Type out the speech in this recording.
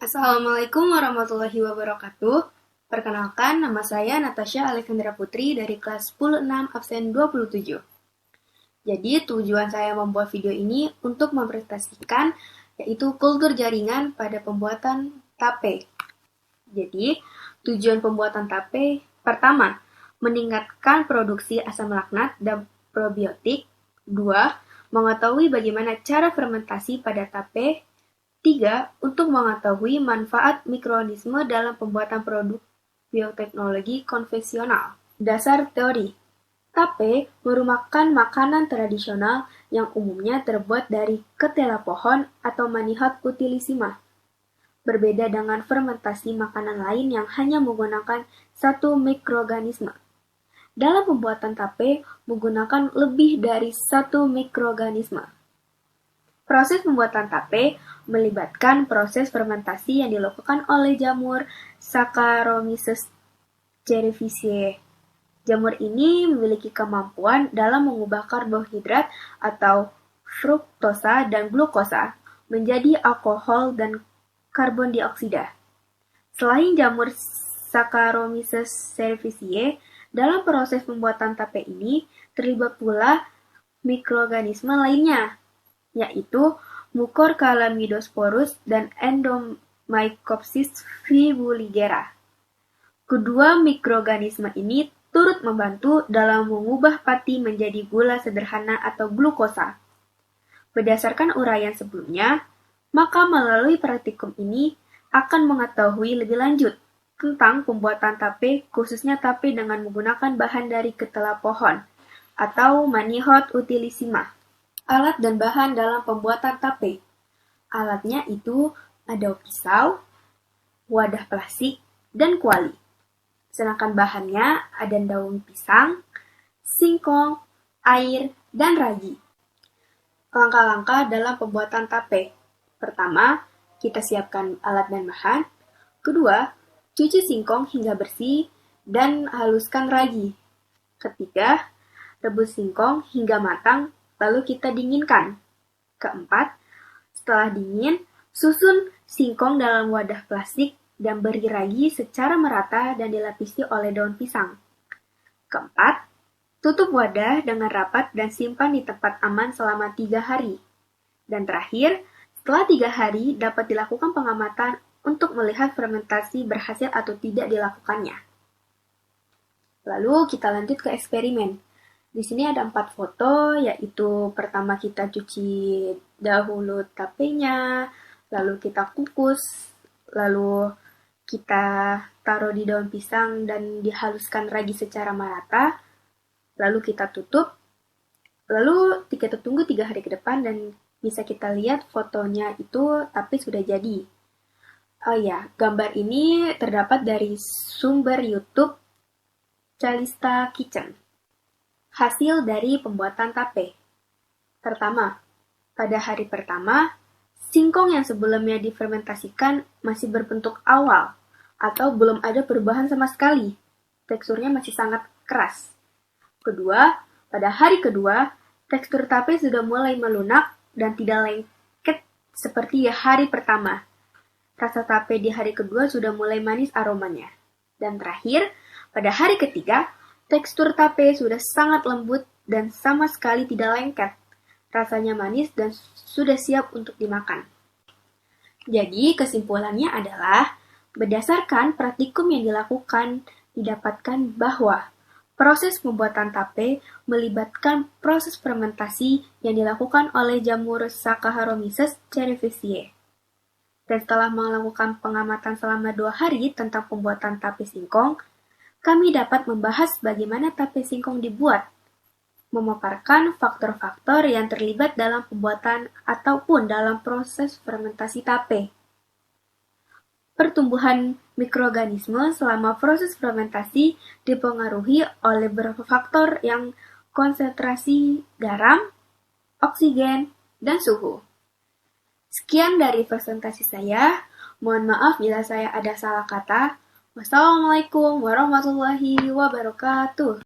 Assalamualaikum warahmatullahi wabarakatuh. Perkenalkan, nama saya Natasha Alexandra Putri dari kelas 10-6 absen 27. Jadi, tujuan saya membuat video ini untuk mempresentasikan yaitu kultur jaringan pada pembuatan tape. Jadi, tujuan pembuatan tape pertama, meningkatkan produksi asam laknat dan probiotik. Dua, mengetahui bagaimana cara fermentasi pada tape. 3. Untuk mengetahui manfaat mikroorganisme dalam pembuatan produk bioteknologi konvensional. Dasar teori. Tape merupakan makanan tradisional yang umumnya terbuat dari ketela pohon atau Manihot utilissima. Berbeda dengan fermentasi makanan lain yang hanya menggunakan satu mikroorganisme. Dalam pembuatan tape menggunakan lebih dari satu mikroorganisme. Proses pembuatan tape melibatkan proses fermentasi yang dilakukan oleh jamur Saccharomyces cerevisiae. Jamur ini memiliki kemampuan dalam mengubah karbohidrat atau fruktosa dan glukosa menjadi alkohol dan karbon dioksida. Selain jamur Saccharomyces cerevisiae, dalam proses pembuatan tape ini terlibat pula mikroorganisme lainnya, yaitu Mucorcalamidosporus dan Endomycopsis fibuligera. Kedua mikroorganisme ini turut membantu dalam mengubah pati menjadi gula sederhana atau glukosa. Berdasarkan uraian sebelumnya, maka melalui praktikum ini akan mengetahui lebih lanjut tentang pembuatan tape, khususnya tape dengan menggunakan bahan dari ketela pohon atau Manihot utilissima. Alat dan bahan dalam pembuatan tape. Alatnya itu ada pisau, wadah plastik, dan kuali. Sedangkan bahannya ada daun pisang, singkong, air, dan ragi. Langkah-langkah dalam pembuatan tape. Pertama, kita siapkan alat dan bahan. Kedua, cuci singkong hingga bersih dan haluskan ragi. Ketiga, rebus singkong hingga matang, lalu kita dinginkan. Keempat, setelah dingin, susun singkong dalam wadah plastik dan beri ragi secara merata dan dilapisi oleh daun pisang. Keempat, tutup wadah dengan rapat dan simpan di tempat aman selama 3 hari. Dan terakhir, setelah 3 hari dapat dilakukan pengamatan untuk melihat fermentasi berhasil atau tidak dilakukannya. Lalu kita lanjut ke eksperimen. Di sini ada 4 foto, yaitu pertama kita cuci dahulu tapenya, lalu kita kukus, lalu kita taruh di daun pisang dan dihaluskan ragi secara merata, lalu kita tutup, lalu kita tunggu 3 hari ke depan dan bisa kita lihat fotonya itu tape sudah jadi. Oh ya, gambar ini terdapat dari sumber YouTube Calista Kitchen. Hasil dari pembuatan tape. Pertama, pada hari pertama, singkong yang sebelumnya difermentasikan masih berbentuk awal atau belum ada perubahan sama sekali. Teksturnya masih sangat keras. Kedua, pada hari kedua, tekstur tape sudah mulai melunak dan tidak lengket seperti hari pertama. Rasa tape di hari kedua sudah mulai manis aromanya. Dan terakhir, pada hari ketiga, tekstur tape sudah sangat lembut dan sama sekali tidak lengket. Rasanya manis dan sudah siap untuk dimakan. Jadi, kesimpulannya adalah, berdasarkan praktikum yang dilakukan, didapatkan bahwa proses pembuatan tape melibatkan proses fermentasi yang dilakukan oleh jamur Saccharomyces cerevisiae. Dan setelah melakukan pengamatan selama 2 hari tentang pembuatan tape singkong, kami dapat membahas bagaimana tape singkong dibuat, memaparkan faktor-faktor yang terlibat dalam pembuatan ataupun dalam proses fermentasi tape. Pertumbuhan mikroorganisme selama proses fermentasi dipengaruhi oleh beberapa faktor yang konsentrasi garam, oksigen, dan suhu. Sekian dari presentasi saya. Mohon maaf bila saya ada salah kata. Wassalamualaikum warahmatullahi wabarakatuh.